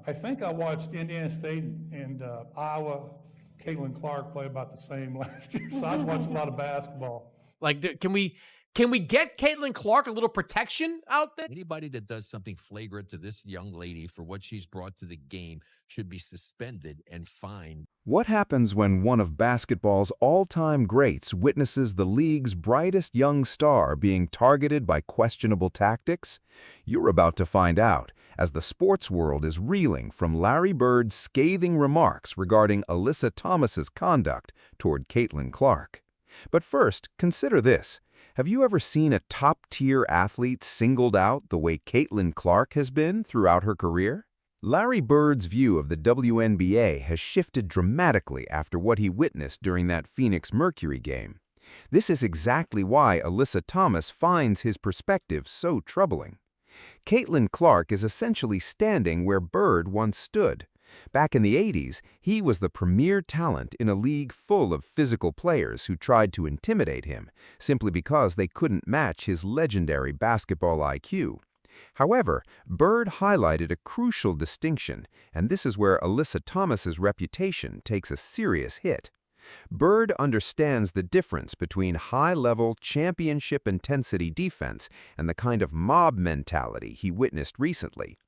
I think I watched Indiana State and Iowa. Caitlin Clark play about the same last year, so I was watching a lot of basketball. Like, can we get Caitlin Clark a little protection out there? Anybody that does something flagrant to this young lady for what she's brought to the game should be suspended and fined. What happens when one of basketball's all-time greats witnesses the league's brightest young star being targeted by questionable tactics? You're about to find out, as the sports world is reeling from Larry Bird's scathing remarks regarding Alyssa Thomas's conduct toward Caitlin Clark. But first, consider this. Have you ever seen a top-tier athlete singled out the way Caitlin Clark has been throughout her career? Larry Bird's view of the WNBA has shifted dramatically after what he witnessed during that Phoenix Mercury game. This is exactly why Alyssa Thomas finds his perspective so troubling. Caitlin Clark is essentially standing where Bird once stood. Back in the 80s, he was the premier talent in a league full of physical players who tried to intimidate him simply because they couldn't match his legendary basketball IQ. However, Bird highlighted a crucial distinction, and this is where Alyssa Thomas's reputation takes a serious hit. Bird understands the difference between high-level, championship-intensity defense and the kind of mob mentality he witnessed recently.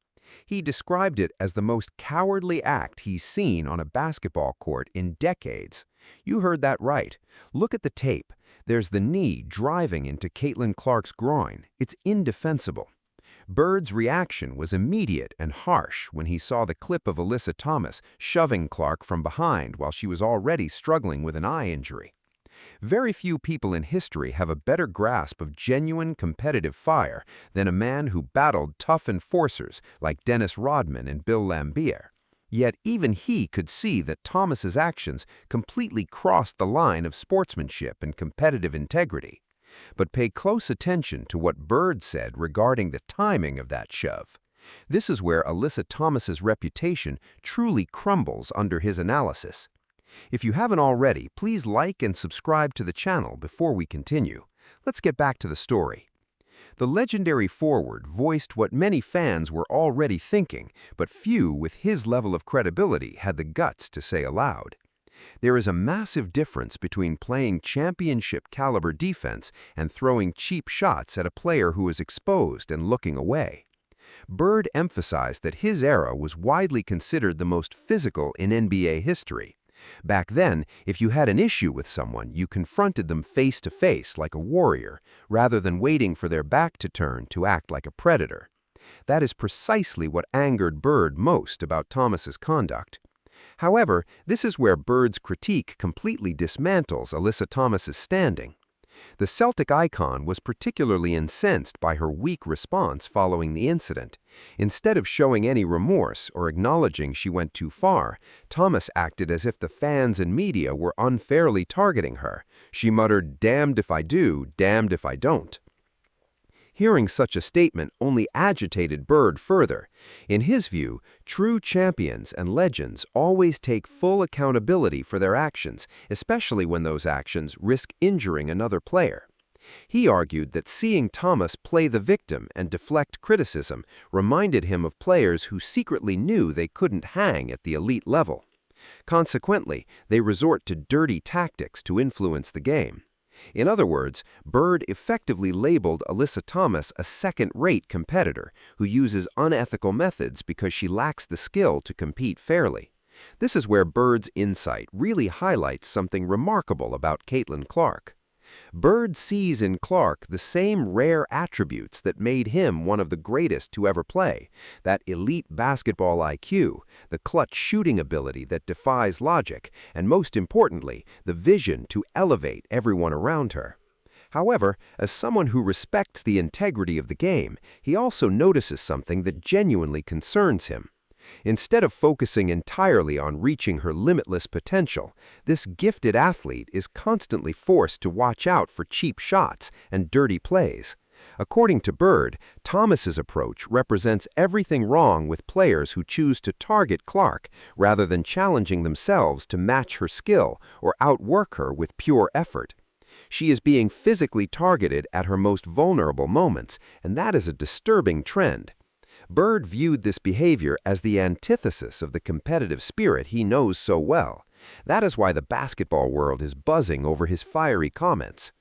He described it as the most cowardly act he's seen on a basketball court in decades. You heard that right. Look at the tape. There's the knee driving into Caitlin Clark's groin. It's indefensible. Bird's reaction was immediate and harsh when he saw the clip of Alyssa Thomas shoving Clark from behind while she was already struggling with an eye injury. Very few people in history have a better grasp of genuine competitive fire than a man who battled tough enforcers like Dennis Rodman and Bill Laimbeer. Yet even he could see that Thomas's actions completely crossed the line of sportsmanship and competitive integrity. But pay close attention to what Bird said regarding the timing of that shove. This is where Alyssa Thomas's reputation truly crumbles under his analysis. If you haven't already, please like and subscribe to the channel before we continue. Let's get back to the story. The legendary forward voiced what many fans were already thinking, but few with his level of credibility had the guts to say aloud. There is a massive difference between playing championship-caliber defense and throwing cheap shots at a player who is exposed and looking away. Bird emphasized that his era was widely considered the most physical in NBA history. Back then, if you had an issue with someone, you confronted them face-to-face like a warrior, rather than waiting for their back to turn to act like a predator. That is precisely what angered Bird most about Thomas's conduct. However, this is where Bird's critique completely dismantles Alyssa Thomas's standing. The Celtic icon was particularly incensed by her weak response following the incident. Instead of showing any remorse or acknowledging she went too far, Thomas acted as if the fans and media were unfairly targeting her. She muttered, "Damned if I do, damned if I don't." Hearing such a statement only agitated Bird further. In his view, true champions and legends always take full accountability for their actions, especially when those actions risk injuring another player. He argued that seeing Thomas play the victim and deflect criticism reminded him of players who secretly knew they couldn't hang at the elite level. Consequently, they resort to dirty tactics to influence the game. In other words, Bird effectively labeled Alyssa Thomas a second-rate competitor who uses unethical methods because she lacks the skill to compete fairly. This is where Bird's insight really highlights something remarkable about Caitlin Clark. Bird sees in Clark the same rare attributes that made him one of the greatest to ever play, that elite basketball IQ, the clutch shooting ability that defies logic, and most importantly, the vision to elevate everyone around her. However, as someone who respects the integrity of the game, he also notices something that genuinely concerns him. Instead of focusing entirely on reaching her limitless potential, this gifted athlete is constantly forced to watch out for cheap shots and dirty plays. According to Bird, Thomas's approach represents everything wrong with players who choose to target Clark rather than challenging themselves to match her skill or outwork her with pure effort. She is being physically targeted at her most vulnerable moments, and that is a disturbing trend. Bird viewed this behavior as the antithesis of the competitive spirit he knows so well. That is why the basketball world is buzzing over his fiery comments.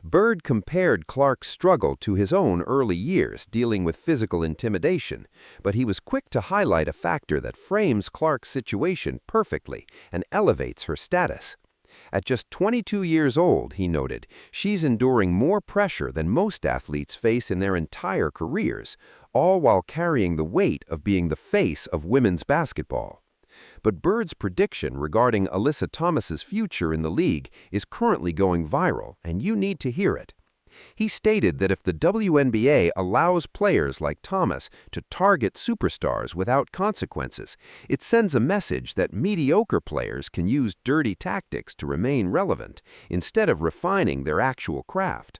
Bird compared Clark's struggle to his own early years dealing with physical intimidation, but he was quick to highlight a factor that frames Clark's situation perfectly and elevates her status. At just 22 years old, he noted, she's enduring more pressure than most athletes face in their entire careers, all while carrying the weight of being the face of women's basketball. But Bird's prediction regarding Alyssa Thomas's future in the league is currently going viral, and you need to hear it. He stated that if the WNBA allows players like Thomas to target superstars without consequences, it sends a message that mediocre players can use dirty tactics to remain relevant instead of refining their actual craft.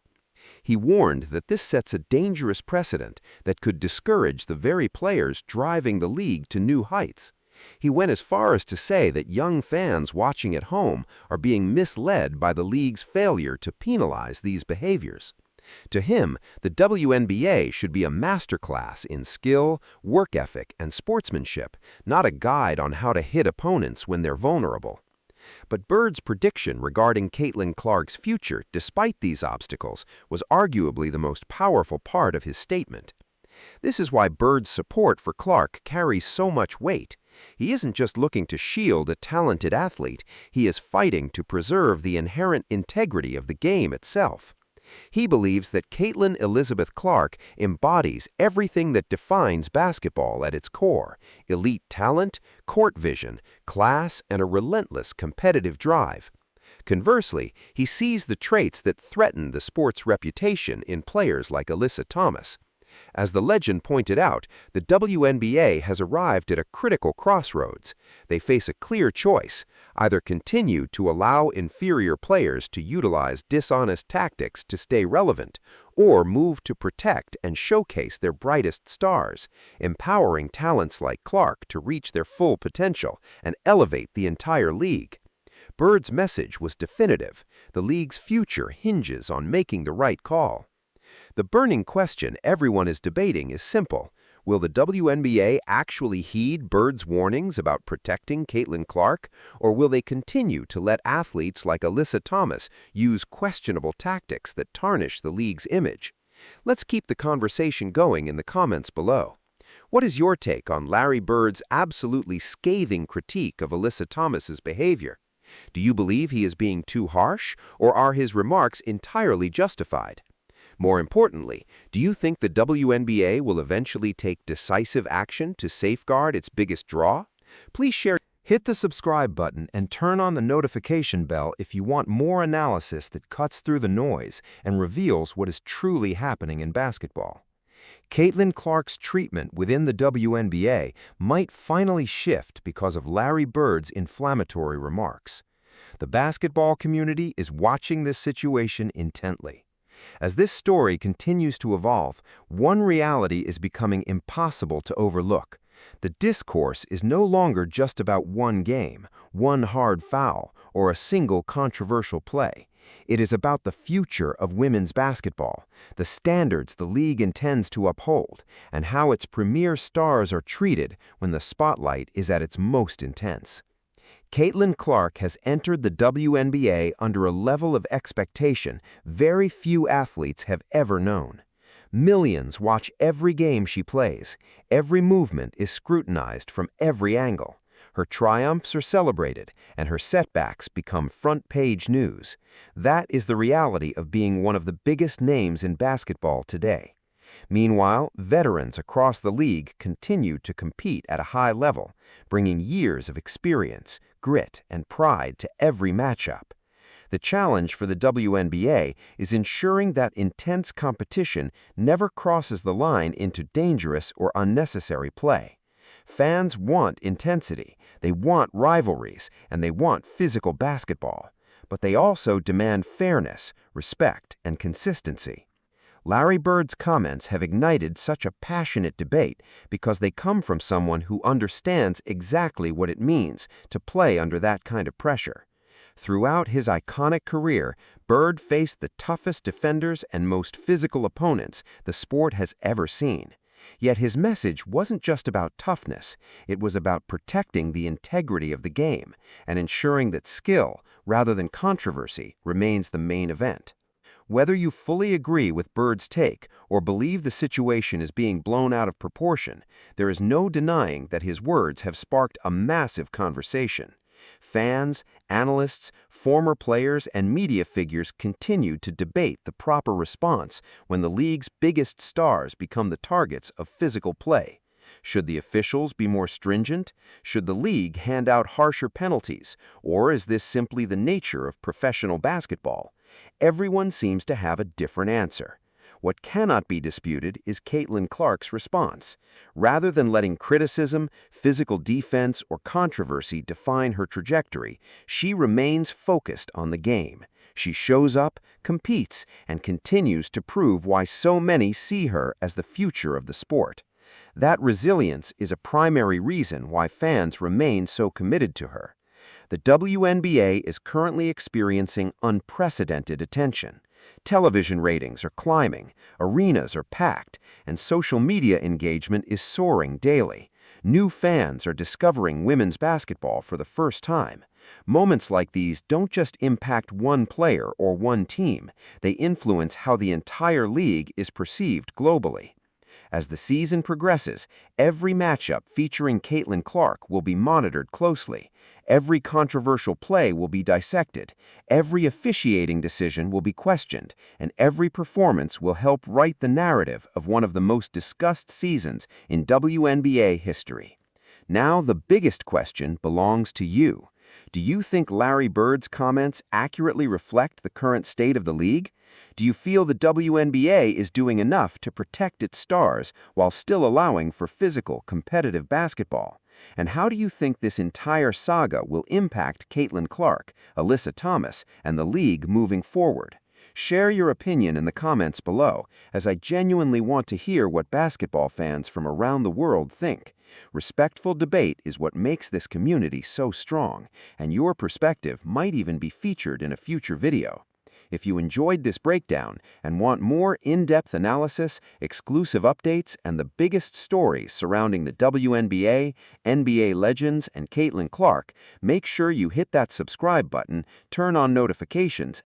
He warned that this sets a dangerous precedent that could discourage the very players driving the league to new heights. He went as far as to say that young fans watching at home are being misled by the league's failure to penalize these behaviors. To him, the WNBA should be a masterclass in skill, work ethic, and sportsmanship, not a guide on how to hit opponents when they're vulnerable. But Bird's prediction regarding Caitlin Clark's future, despite these obstacles, was arguably the most powerful part of his statement. This is why Bird's support for Clark carries so much weight. He isn't just looking to shield a talented athlete, he is fighting to preserve the inherent integrity of the game itself. He believes that Caitlin Elizabeth Clark embodies everything that defines basketball at its core: elite talent, court vision, class, and a relentless competitive drive. Conversely, he sees the traits that threaten the sport's reputation in players like Alyssa Thomas. As the legend pointed out, the WNBA has arrived at a critical crossroads. They face a clear choice: either continue to allow inferior players to utilize dishonest tactics to stay relevant, or move to protect and showcase their brightest stars, empowering talents like Clark to reach their full potential and elevate the entire league. Bird's message was definitive: the league's future hinges on making the right call. The burning question everyone is debating is simple: will the WNBA actually heed Bird's warnings about protecting Caitlin Clark, or will they continue to let athletes like Alyssa Thomas use questionable tactics that tarnish the league's image? Let's keep the conversation going in the comments below. What is your take on Larry Bird's absolutely scathing critique of Alyssa Thomas's behavior? Do you believe he is being too harsh, or are his remarks entirely justified? More importantly, do you think the WNBA will eventually take decisive action to safeguard its biggest draw? Please share. Hit the subscribe button and turn on the notification bell if you want more analysis that cuts through the noise and reveals what is truly happening in basketball. Caitlin Clark's treatment within the WNBA might finally shift because of Larry Bird's inflammatory remarks. The basketball community is watching this situation intently. As this story continues to evolve, one reality is becoming impossible to overlook. The discourse is no longer just about one game, one hard foul, or a single controversial play. It is about the future of women's basketball, the standards the league intends to uphold, and how its premier stars are treated when the spotlight is at its most intense. Caitlin Clark has entered the WNBA under a level of expectation very few athletes have ever known. Millions watch every game she plays. Every movement is scrutinized from every angle. Her triumphs are celebrated, and her setbacks become front-page news. That is the reality of being one of the biggest names in basketball today. Meanwhile, veterans across the league continue to compete at a high level, bringing years of experience, grit, and pride to every matchup. The challenge for the WNBA is ensuring that intense competition never crosses the line into dangerous or unnecessary play. Fans want intensity, they want rivalries, and they want physical basketball. But they also demand fairness, respect, and consistency. Larry Bird's comments have ignited such a passionate debate because they come from someone who understands exactly what it means to play under that kind of pressure. Throughout his iconic career, Bird faced the toughest defenders and most physical opponents the sport has ever seen. Yet his message wasn't just about toughness, it was about protecting the integrity of the game and ensuring that skill, rather than controversy, remains the main event. Whether you fully agree with Bird's take or believe the situation is being blown out of proportion, there is no denying that his words have sparked a massive conversation. Fans, analysts, former players, and media figures continue to debate the proper response when the league's biggest stars become the targets of physical play. Should the officials be more stringent? Should the league hand out harsher penalties? Or is this simply the nature of professional basketball? Everyone seems to have a different answer. What cannot be disputed is Caitlin Clark's response. Rather than letting criticism, physical defense, or controversy define her trajectory, she remains focused on the game. She shows up, competes, and continues to prove why so many see her as the future of the sport. That resilience is a primary reason why fans remain so committed to her. The WNBA is currently experiencing unprecedented attention. Television ratings are climbing, arenas are packed, and social media engagement is soaring daily. New fans are discovering women's basketball for the first time. Moments like these don't just impact one player or one team, they influence how the entire league is perceived globally. As the season progresses, every matchup featuring Caitlin Clark will be monitored closely. Every controversial play will be dissected. Every officiating decision will be questioned, and every performance will help write the narrative of one of the most discussed seasons in WNBA history. Now, the biggest question belongs to you. Do you think Larry Bird's comments accurately reflect the current state of the league? Do you feel the WNBA is doing enough to protect its stars while still allowing for physical, competitive basketball? And how do you think this entire saga will impact Caitlin Clark, Alyssa Thomas, and the league moving forward? Share your opinion in the comments below, as I genuinely want to hear what basketball fans from around the world think. Respectful debate is what makes this community so strong, and your perspective might even be featured in a future video. If you enjoyed this breakdown and want more in-depth analysis, exclusive updates, and the biggest stories surrounding the WNBA, NBA legends, and Caitlin Clark, make sure you hit that subscribe button, turn on notifications,